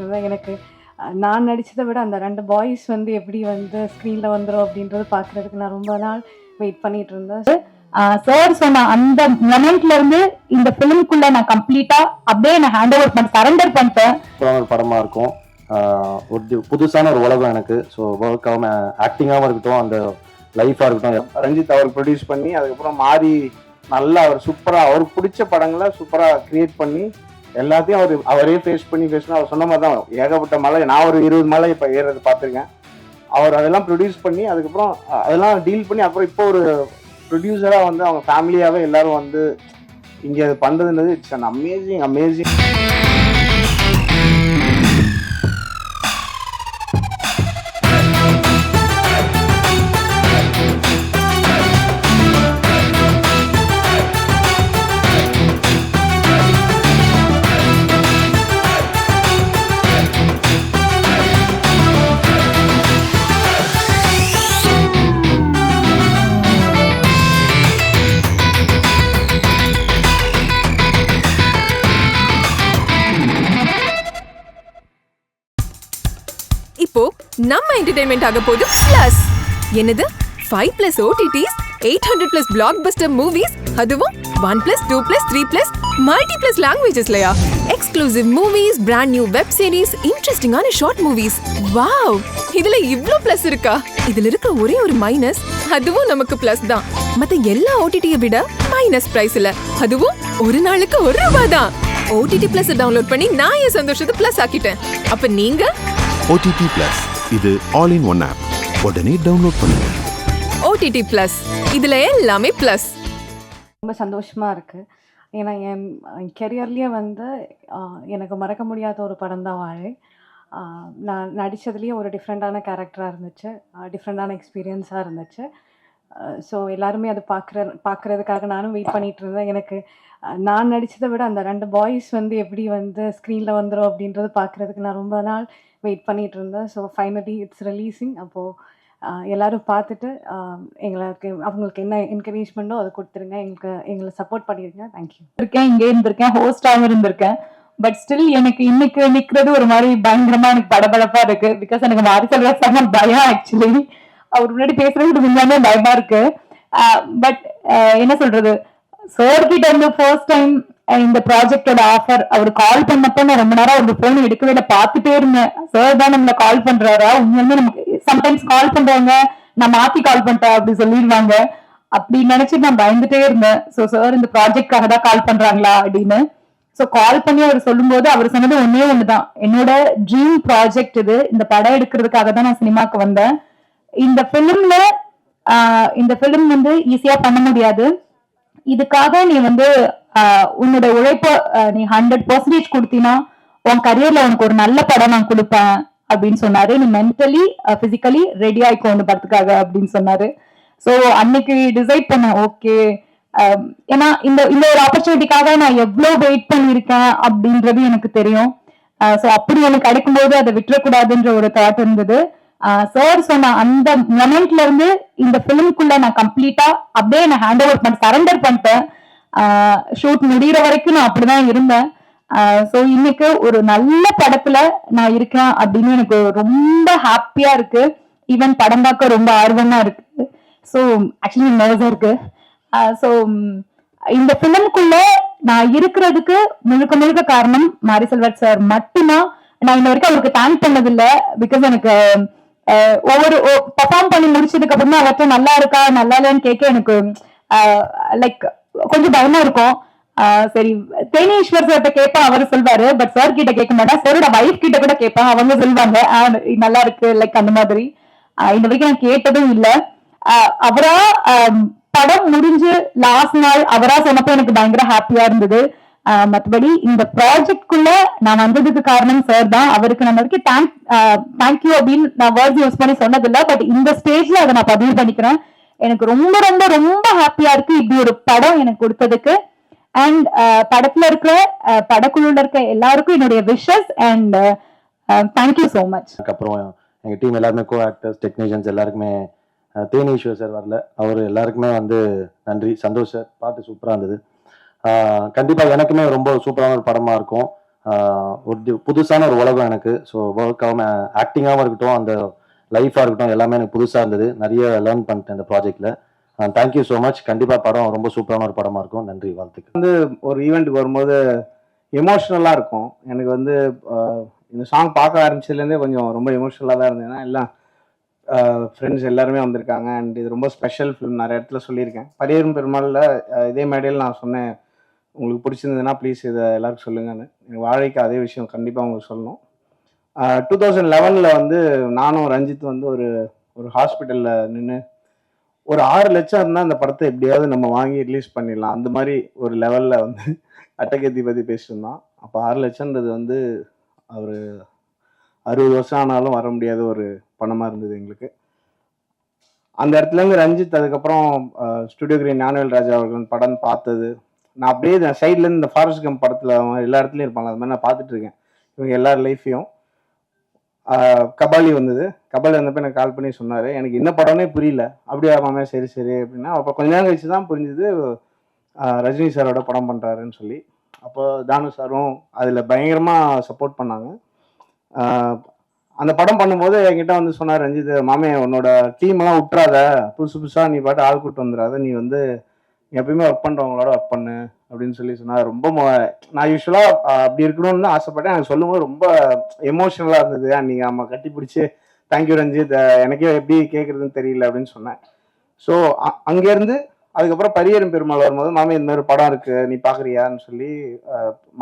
இருந்தேன். எனக்கு நான் நடிச்சத விட அந்த 2 பாய்ஸ் வந்து எப்படி வந்து ஸ்க்ரீன்ல வந்துரும் அப்படின்றது பார்க்கறதுக்கு நான் ரொம்ப நாள் வெயிட் பண்ணிட்டு இருந்தேன். சார் சொன்ன அந்த மொமெண்ட்ல இருந்து இந்த ஃபிலிம்குள்ள நான் கம்ப்ளீட்டா அப்படியே நான் ஹேண்ட் ஓவர் பண்ண சரண்டர் பண்ணிட்டேன். ஒரு படமா இருக்கும், ஒரு புதுசான ஒரு உலகம் எனக்கு. ஸோ ஒர்க்காகவும் ஆக்டிங்காகவும் இருக்கட்டும், அந்த லைஃபாக இருக்கட்டும், ரஞ்சித் அவர் ப்ரொடியூஸ் பண்ணி அதுக்கப்புறம் மாறி நல்லா அவர் சூப்பராக அவருக்கு பிடிச்ச படங்களை சூப்பராக கிரியேட் பண்ணி எல்லாத்தையும் அவரே ஃபேஸ் பண்ணி அவர் சொன்ன மாதிரி தான் ஏகப்பட்ட மலை. நான் ஒரு 20 மலை இப்போ ஏறது பார்த்துருக்கேன். அவர் அதெல்லாம் ப்ரொடியூஸ் பண்ணி அதுக்கப்புறம் அதெல்லாம் டீல் பண்ணி அப்புறம் இப்போ ஒரு ப்ரொடியூசராக வந்து அவங்க ஃபேமிலியாகவே எல்லாரும் வந்து இங்கே பண்ணுறதுன்றது இட்ஸ் அன் அமேசிங். இப்போ நம்ம என்டர்டெயின்மெண்ட் ஆக போகுது பிளஸ். என்னது 5+ OTTs, 800+ பிளாக்பஸ்டர் மூவிஸ், அதுவும் 1+, 2+, 3+ மல்டி+ லாங்குவேஜஸ்லயா? Exclusive movies, brand new web series, இன்ட்ரெஸ்டிங்கான ஷார்ட் மூவிஸ். வாவ், இதுல இவ்ளோ பிளஸ் இருக்கா? இதுல இருக்க ஒரே ஒரு மைனஸ், அதுவும் நமக்கு பிளஸ் தான். மத்த எல்லா OTT-ய விட மைனஸ் பிரைஸ்ல, அதுவும் ஒரு நாளுக்கு ₹1 தான். OTT Plus டவுன்லோட் பண்ணி நான் என் சந்தோஷத்தை பிளஸ் ஆக்கிட்டேன். அப்ப நீங்க OTT Plus இது ஆல் இன் ஒன் ஆப். உடனே டவுன்லோட் பண்ணுங்க. OTT Plus இதுல எல்லாமே பிளஸ். ரொம்ப சந்தோஷமா இருக்கு. ஏன்னா என் கெரியர்லேயே வந்து எனக்கு மறக்க முடியாத ஒரு படம் தான் வாழை. நான் நடித்ததுலேயே ஒரு டிஃப்ரெண்ட்டான கேரக்டராக இருந்துச்சு, டிஃப்ரெண்ட்டான எக்ஸ்பீரியன்ஸாக இருந்துச்சு. ஸோ எல்லாருமே அது பார்க்குறதுக்காக நானும் வெயிட் பண்ணிகிட்டு இருந்தேன். எனக்கு நான் நடித்ததை விட அந்த 2 பாய்ஸ் வந்து எப்படி வந்து ஸ்க்ரீனில் வந்துடும் அப்படின்றது பார்க்குறதுக்கு நான் ரொம்ப நாள் வெயிட் பண்ணிகிட்டு இருந்தேன். So finally it's releasing. அப்போது எல்லோரும் பார்த்துட்டு அவங்களுக்கு என்ன என்கரேஜ்மெண்ட்டோ அதை கொடுத்துருங்க, எங்களை சப்போர்ட் பண்ணிடுங்க. தேங்க்யூ. இருக்கேன், இங்கே இருந்திருக்கேன், ஹோஸ்டாகவும் இருந்திருக்கேன். பட் ஸ்டில் எனக்கு இன்னைக்கு நிற்கிறது ஒரு மாதிரி பயங்கரமா எனக்கு படபடப்பா இருக்கு. பிகாஸ் எனக்கு மாரிசெல்வராஜ் பயம். ஆக்சுவலி அவர் முன்னாடி பேசுறது உண்மையாவே பயமா இருக்கு. பட் என்ன சொல்றது, சார் கிட்ட இருந்து ஃபர்ஸ்ட் டைம் இந்த ப்ராஜெக்டோட ஆஃபர் அவர் கால் பண்ணப்ப நான் ரொம்ப நேரம் அவருக்கு போன் எடுக்கவே இல்லை, பார்த்துட்டே இருந்தேன். சார் தான் நம்மள கால் பண்றாரா? உண்மையுமே நமக்கு சம்டைம்ஸ் கால் பண்றாங்க, நான் மாத்தி கால் பண்ணிட்டேன் அப்படி சொல்லிடுவாங்க. அப்படி நினைச்சு நான் பயந்துட்டே இருந்தேன். ஸோ சார் இந்த ப்ராஜெக்ட்காக தான் கால் பண்றாங்களா அப்படின்னு. ஸோ கால் பண்ணி அவர் சொல்லும்போது அவர் சொன்னது ஒன்னே ஒண்ணுதான், என்னோட ட்ரீம் ப்ராஜெக்ட் இது, இந்த படம் எடுக்கிறதுக்காக தான் நான் சினிமாக்கு வந்தேன். இந்த ஃபிலிம் வந்து ஈஸியா பண்ண முடியாது. இதுக்காக நீ வந்து உன்னோட உழைப்ப நீ 100% கொடுத்தீனா உன் கரியர்ல உனக்கு ஒரு நல்ல படம் நான் கொடுப்பேன் அப்படின்னு சொன்னாரு. நீ மென்டலி பிசிக்கலி ரெடி ஆயிக்கோ இந்த படத்துக்காக அப்படின்னு சொன்னாரு. ஸோ அன்னைக்கு டிசைட் பண்ணேன், ஓகே. ஏன்னா இந்த ஒரு ஆப்பர்ச்சுனிட்டிக்காக நான் எவ்வளவு வெயிட் பண்ணியிருக்கேன் அப்படின்றது எனக்கு தெரியும். ஸோ அப்படி எனக்கு கிடைக்கும்போது அதை விட்டுறக்கூடாதுன்ற ஒரு தாட் இருந்தது. சார் சொன்ன அந்த மொமெண்ட்ல இருந்து இந்த ஃபிலிம்குள்ள நான் கம்ப்ளீட்டா அப்படியே நான் ஹேண்ட் ஓவர் பண்ண சரண்டர் பண்ணிட்டேன். ஷூட் முடிகிற வரைக்கும் நான் அப்படிதான் இருந்தேன். ஸோ இன்னைக்கு ஒரு நல்ல படத்துல நான் இருக்கேன் அப்படின்னு எனக்கு ரொம்ப ஹாப்பியா இருக்கு. ஈவன் படம் பார்க்க ரொம்ப ஆர்வமா இருக்கு. ஸோ ஆக்சுவலி நர்வஸா இருக்கு. ஸோ இந்த ஃபிலிம்குள்ள நான் இருக்கிறதுக்கு முழுக்க காரணம் மாரிசெல்வராஜ் சார் மட்டும்தான். நான் இன்ன வரைக்கும் அவருக்கு தேங்க் பண்ணதில்லை. பிகாஸ் எனக்கு ஒவ்வொரு பர்ஃபார்ம் பண்ணி முடிச்சதுக்கு அப்புறமா அவர்கிட்ட நல்லா இருக்கா நல்லா இல்லைன்னு கேட்க எனக்கு லைக் கொஞ்சம் பயமா இருக்கும். சரி, தேனீஸ்வர் சார்கிட்ட கேட்பேன், அவரு சொல்வாரு. பட் சார் கிட்ட கேட்க மாட்டேன். சாரோட வைஃப் கிட்ட கூட கேட்பேன், அவங்க சொல்லுவாங்க நல்லா இருக்கு லைக் அந்த மாதிரி. இந்த வரைக்கும் நான் கேட்டதும் இல்லை. அவரா படம் முடிஞ்சு லாஸ்ட் நாள் அவரா சொன்னப்போ எனக்கு பயங்கர ஹாப்பியா இருந்தது. மற்றபடி இந்த ப்ராஜெக்ட்குள்ள நான் வந்ததுக்கு காரணம் சார் தான். அவருக்கு நான் வரைக்கும் தேங்க்யூ அப்படின்னு நான் வேர்ட்ஸ் யூஸ் பண்ணி சொன்னதில்லை. பட் இந்த ஸ்டேஜ்ல அதை நான் பதிவு பண்ணிக்கிறேன். எனக்கு ரொம்ப ரொம்ப ரொம்ப ஹாப்பியா இருக்கு இப்படி ஒரு படம் எனக்கு கொடுத்ததுக்கு. அண்ட் படத்துல இருக்கிற படக்குழுல இருக்க எல்லாருக்கும் என்னுடைய wishes and thank you so much. அதுக்கப்புறம் எங்க டீம் எல்லாருமே கோ ஆக்டர்ஸ், டெக்னீஷியன்ஸ் எல்லாருக்குமே, தேனீஸ்வர் சார் வரல, அவர் எல்லாருக்குமே வந்து நன்றி. சந்தோஷ் சார் பாட்டு சூப்பராக இருந்தது. கண்டிப்பாக எனக்குமே ரொம்ப சூப்பரான ஒரு படமாக இருக்கும். ஒரு புதுசான ஒரு உலகம் எனக்கு. ஸோ ஒர்க்காகவும் ஆக்டிங்காகவும் இருக்கட்டும், அந்த லைஃபாக இருக்கட்டும், எல்லாமே எனக்கு புதுசாக இருந்தது. நிறைய லேர்ன் பண்ணிட்டேன் இந்த ப்ராஜெக்டில். Thank you so much. கண்டிப்பாக படம் ரொம்ப சூப்பரான ஒரு படமாக இருக்கும். நன்றி, வாழ்த்துக்கள். ஒரு ஈவெண்ட்டுக்கு வரும்போது எமோஷ்னலாக இருக்கும். எனக்கு வந்து இந்த சாங் பார்க்க ஆரம்பிச்சதுலேருந்தே கொஞ்சம் ரொம்ப எமோஷ்னலாக தான் இருந்தது. ஏன்னா எல்லாம் ஃப்ரெண்ட்ஸ் எல்லாருமே வந்திருக்காங்க. அண்ட் இது ரொம்ப ஸ்பெஷல் ஃபிலிம். நிறைய இடத்துல சொல்லியிருக்கேன். பரியரும் பெருமாளில் இதே மேடையில் நான் சொன்னேன், உங்களுக்கு பிடிச்சிருந்ததுன்னா ப்ளீஸ் இதை எல்லாருக்கும் சொல்லுங்கன்னு. எனக்கு வாழைக்கு அதே விஷயம் கண்டிப்பாக உங்களுக்கு சொல்லணும். 2011 வந்து நானும் ரஞ்சித் வந்து ஒரு ஹாஸ்பிட்டலில் நின்று ஒரு 6 லட்சம் இருந்தால் அந்த படத்தை எப்படியாவது நம்ம வாங்கி ரிலீஸ் பண்ணிடலாம், அந்த மாதிரி ஒரு லெவலில் வந்து அட்டகத்தி பற்றி பேசியிருந்தோம். அப்போ 6 லட்சம்ன்றது வந்து ஒரு 60 வருஷம் ஆனாலும் வர முடியாத ஒரு பணமாக இருந்தது எங்களுக்கு. அந்த இடத்துலேருந்து ரஞ்சித் அதுக்கப்புறம் ஸ்டுடியோ கிரீன் ஞானவேல் ராஜா அவர்கள் படம் பார்த்தது, நான் அப்படியே சைட்லேருந்து இந்த ஃபாரஸ்ட் கம் படத்தில் எல்லா இடத்துலையும் இருப்பாங்க, அது மாதிரி நான் பார்த்துட்டு இருக்கேன் இவங்க எல்லார் லைஃப்பையும். கபாலி வந்தது. கபாலி வந்தப்போ எனக்கு கால் பண்ணி சொன்னார், எனக்கு என்ன படம்னே புரியல. அப்படியே மாமே சரி சரி அப்படின்னா, அப்போ கொஞ்ச நேரம் கழிச்சு தான் புரிஞ்சுது ரஜினி சாரோட படம் பண்ணுறாருன்னு சொல்லி. அப்போ தானு சாரும் அதில் பயங்கரமாக சப்போர்ட் பண்ணாங்க. அந்த படம் பண்ணும்போது என்கிட்ட வந்து சொன்னார் ரஞ்சித், மாமே உன்னோட டீம்லாம் விட்டுறாத, புதுசு புதுசாக நீ பாட்டு ஆள் கூட்டு வந்துடாத, நீ வந்து எப்பயுமே ஒர்க் பண்ணுறவங்களோட ஒர்க் பண்ணு அப்படின்னு சொல்லி சொன்னார். ரொம்ப நான் யூஸ்வலாக அப்படி இருக்கணும்னு தான் ஆசைப்பட்டேன். எனக்கு சொல்லும்போது ரொம்ப எமோஷனலாக இருந்தது. அன்றைக்கி நம்ம கட்டி பிடிச்சி தேங்க்யூ ரஞ்சித், எனக்கே எப்படி கேட்குறதுன்னு தெரியல அப்படின்னு சொன்னேன். ஸோ அங்கேருந்து அதுக்கப்புறம் பரியரும் பெருமாள் வரும்போது, மாமே இந்த மாதிரி படம் இருக்குது நீ பார்க்குறியான்னு சொல்லி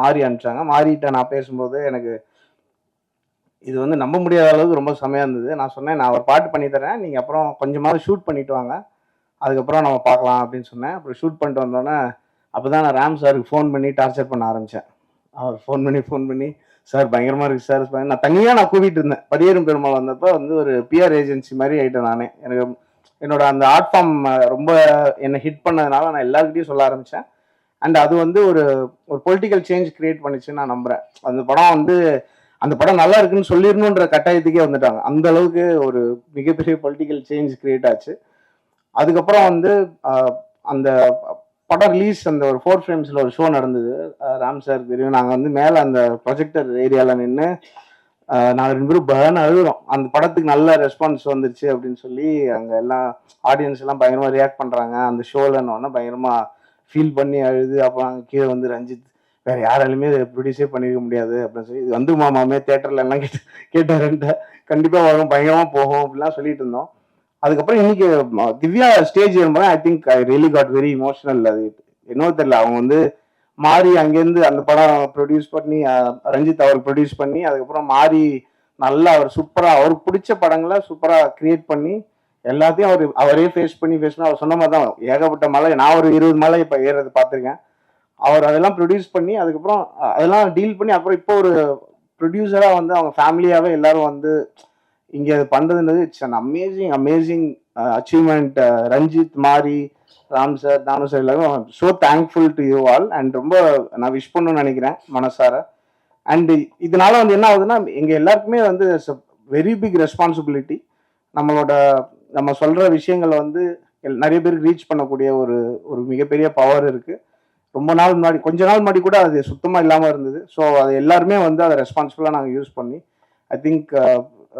மாறி அனுப்பிச்சாங்க. மாறிட்ட நான் பேசும்போது எனக்கு இது வந்து நம்ப முடியாத அளவுக்கு ரொம்ப செமையாக இருந்தது. நான் சொன்னேன், நான் ஒரு பாட்டு பண்ணி தரேன், நீங்கள் அப்புறம் கொஞ்சமாவது ஷூட் பண்ணிட்டு வாங்க, அதுக்கப்புறம் நம்ம பார்க்கலாம் அப்படின்னு சொன்னேன். அப்புறம் ஷூட் பண்ணிட்டு வந்தோன்னே அப்போ தான் நான் ராம் சாருக்கு ஃபோன் பண்ணி டார்ச்சர் பண்ண ஆரம்பித்தேன். அவர் ஃபோன் பண்ணி சார் பயங்கரமாக இருக்குது சார், நான் தனியாக கூப்பிட்டு இருந்தேன். பரியரும் பெருமாள் வந்தப்போ வந்து ஒரு பிஆர் ஏஜென்சி மாதிரி ஆகிட்டேன் நானே. எனக்கு என்னோட அந்த ஆர்ட் ஃபார்ம் ரொம்ப என்னை ஹிட் பண்ணதுனால நான் எல்லாருக்கிட்டையும் சொல்ல ஆரம்பித்தேன். அண்ட் அது வந்து ஒரு பொலிட்டிக்கல் சேஞ்ச் கிரியேட் பண்ணிச்சுன்னு நான் நம்புகிறேன். அந்த படம் நல்லா இருக்குன்னு சொல்லிடணுன்ற கட்டாயத்துக்கே வந்துட்டாங்க. அந்த அளவுக்கு ஒரு மிகப்பெரிய பொலிட்டிக்கல் சேஞ்ச் கிரியேட் ஆச்சு. அதுக்கப்புறம் வந்து அந்த படம் ரிலீஸ் அந்த ஒரு 4 ஃப்ரேம்ஸில் ஒரு ஷோ நடந்தது. ராம் சார் தெரியும், நாங்கள் வந்து மேலே அந்த ப்ரொஜெக்டர் ஏரியாவில் நின்று நாங்கள் 2 பேரும் பயன் அழுகிறோம். அந்த படத்துக்கு நல்ல ரெஸ்பான்ஸ் வந்துருச்சு அப்படின்னு சொல்லி அங்கே எல்லாம் ஆடியன்ஸ் எல்லாம் பயங்கரமாக ரியாக்ட் பண்ணுறாங்க. அந்த ஷோலன்னொன்னே பயங்கரமாக ஃபீல் பண்ணி அழுது. அப்புறம் அங்கே கீழே வந்து ரஞ்சித், வேறு யாராலுமே ப்ரொடியூஸே பண்ணிருக்க முடியாது அப்படின்னு சொல்லி, இது வந்து மாமாமே தேட்டரில் எல்லாம் கேட்டாருன்ட்டு கண்டிப்பாக வரும், பயங்கரமாக போகும் அப்படிலாம் சொல்லிட்டு இருந்தோம். அதுக்கப்புறம் இன்னைக்கு திவ்யா ஸ்டேஜ் ஏறும்போது I think I really got very emotional. அது என்னவோ தெரியல, அவங்க வந்து மாறி அங்கேருந்து அந்த படம் ப்ரொடியூஸ் பண்ணி ரஞ்சித் அவர் ப்ரொடியூஸ் பண்ணி அதுக்கப்புறம் மாறி நல்லா அவர் சூப்பராக அவருக்கு பிடிச்ச படங்களை சூப்பராக கிரியேட் பண்ணி எல்லாத்தையும் அவரே ஃபேஸ் பண்ணி அவர் சொன்ன மாதிரி தான் ஏகப்பட்ட மலை, நான் ஒரு 20 மலை இப்போ ஏறது பார்த்துருக்கேன். அவர் அதெல்லாம் ப்ரொடியூஸ் பண்ணி அதுக்கப்புறம் அதெல்லாம் டீல் பண்ணி அப்புறம் இப்போ ஒரு ப்ரொடியூசராக வந்து அவங்க ஃபேமிலியாகவே எல்லாரும் வந்து இங்கே அது பண்ணுறதுன்றது it's an amazing achievement. Ranjith, Mari, Ram sir, Thanu sir எல்லாரும் so thankful to you all. And ரொம்ப நான் விஷ் பண்ணணும்னு நினைக்கிறேன் மனசார. அண்ட் இதனால வந்து என்ன ஆகுதுன்னா, எங்கள் எல்லாருக்குமே வந்து வெரி பிக் ரெஸ்பான்சிபிலிட்டி. நம்ம சொல்கிற விஷயங்களை வந்து நிறைய பேருக்கு ரீச் பண்ணக்கூடிய ஒரு மிகப்பெரிய பவர் இருக்குது. கொஞ்ச நாள் முன்னாடி கூட அது சுத்தமாக இல்லாமல் இருந்தது. ஸோ அது எல்லாருமே வந்து அதை ரெஸ்பான்சிபிளாக நாங்கள் யூஸ் பண்ணி I think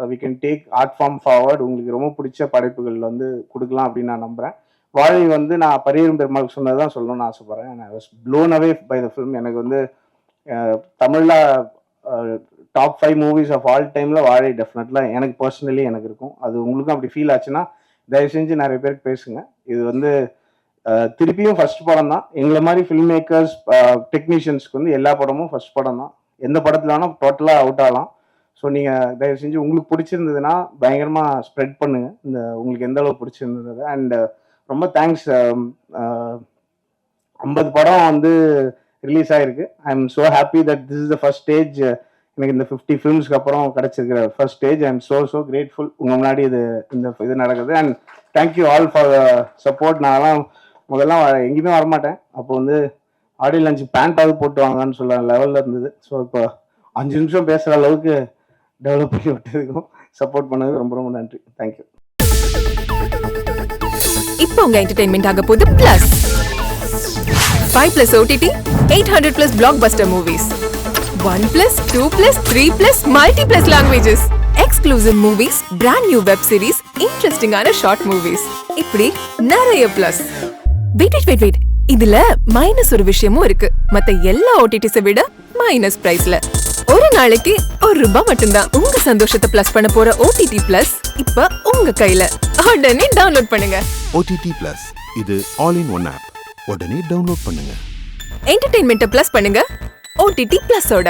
we can take art form forward. உங்களுக்கு ரொம்ப பிடிச்ச படைப்புகள் வந்து கொடுக்கலாம் அப்படின்னு நான் நம்புகிறேன். வாழை வந்து நான் பரியரும் பெருமாளுக்கு சொன்னது தான் சொல்லணும்னு ஆசைப்பட்றேன். I was blown away by the film. எனக்கு வந்து தமிழில் டாப் 5 மூவிஸ் ஆஃப் ஆல் டைமில் வாழை டெஃபினெட்லாக எனக்கு பர்சனலி எனக்கு இருக்கும். அது உங்களுக்கும் அப்படி ஃபீல் ஆச்சுன்னா தயவு செஞ்சு நிறைய பேருக்கு பேசுங்க. இது வந்து திருப்பியும் ஃபர்ஸ்ட் படம் தான். எங்களை மாதிரி ஃபில்ம் மேக்கர்ஸ் டெக்னீஷியன்ஸ்க்கு வந்து எல்லா படமும் ஃபர்ஸ்ட் படம் தான். எந்த படத்தில் வேணால் டோட்டலாக அவுட் ஆகலாம். ஸோ நீங்கள் தயவு செஞ்சு உங்களுக்கு பிடிச்சிருந்ததுன்னா பயங்கரமாக ஸ்ப்ரெட் பண்ணுங்கள், உங்களுக்கு எந்த அளவுக்கு பிடிச்சிருந்தது. அண்ட் ரொம்ப தேங்க்ஸ். 50 படம் வந்து ரிலீஸ் ஆகிருக்கு. I am so happy that this is the first stage. எனக்கு இந்த 50 ஃபிலிம்ஸ்க்கு அப்புறம் கிடச்சிருக்கிற first stage. I am so grateful உங்கள் முன்னாடி இது நடக்குது. And thank you all for support. நான்லாம் முதல்லாம் எங்கேயுமே வரமாட்டேன். அப்போ வந்து ஆடியோ லஞ்ச் பேண்ட்டாவது போட்டு வாங்கன்னு சொல்ல லெவலில் இருந்தது. ஸோ இப்போ 5 நிமிஷம் பேசுகிற அளவுக்கு டெவலப் பண்ணி விட்டதுக்கும் சப்போர்ட் பண்ணதுக்கு ரொம்ப ரொம்ப நன்றி. தேங்க்யூ. இப்போ உங்க என்டர்டெயின்மெண்ட் ஆக போகுது plus 5+ OTT 800+ blockbuster movies. 1+, 2+, 3+, multi+ languages. Exclusive movies, brand new web series, interesting ஆன short movies. இப்படி நிறைய ப்ளஸ். வெயிட். இதுல மைனஸ் ஒரு விஷயமும் இருக்கு. மத்த எல்லா ஓடிடிஸை விட மைனஸ் பிரைஸ்ல. ஒரு நாளைக்கு ₹1 மட்டும்தான். உங்க சந்தோஷத்தை பிளஸ் பண்ண போற ஓடிடி பிளஸ் இப்ப உங்க கையில. உடனே டவுன்லோட் பண்ணுங்க. OTT Plus இது ஆல் இன் ஒன் ஆப். உடனே டவுன்லோட் பண்ணுங்க. என்டர்டெயின்மெண்ட்டை பிளஸ் பண்ணுங்க ஓடிடி பிளஸோட.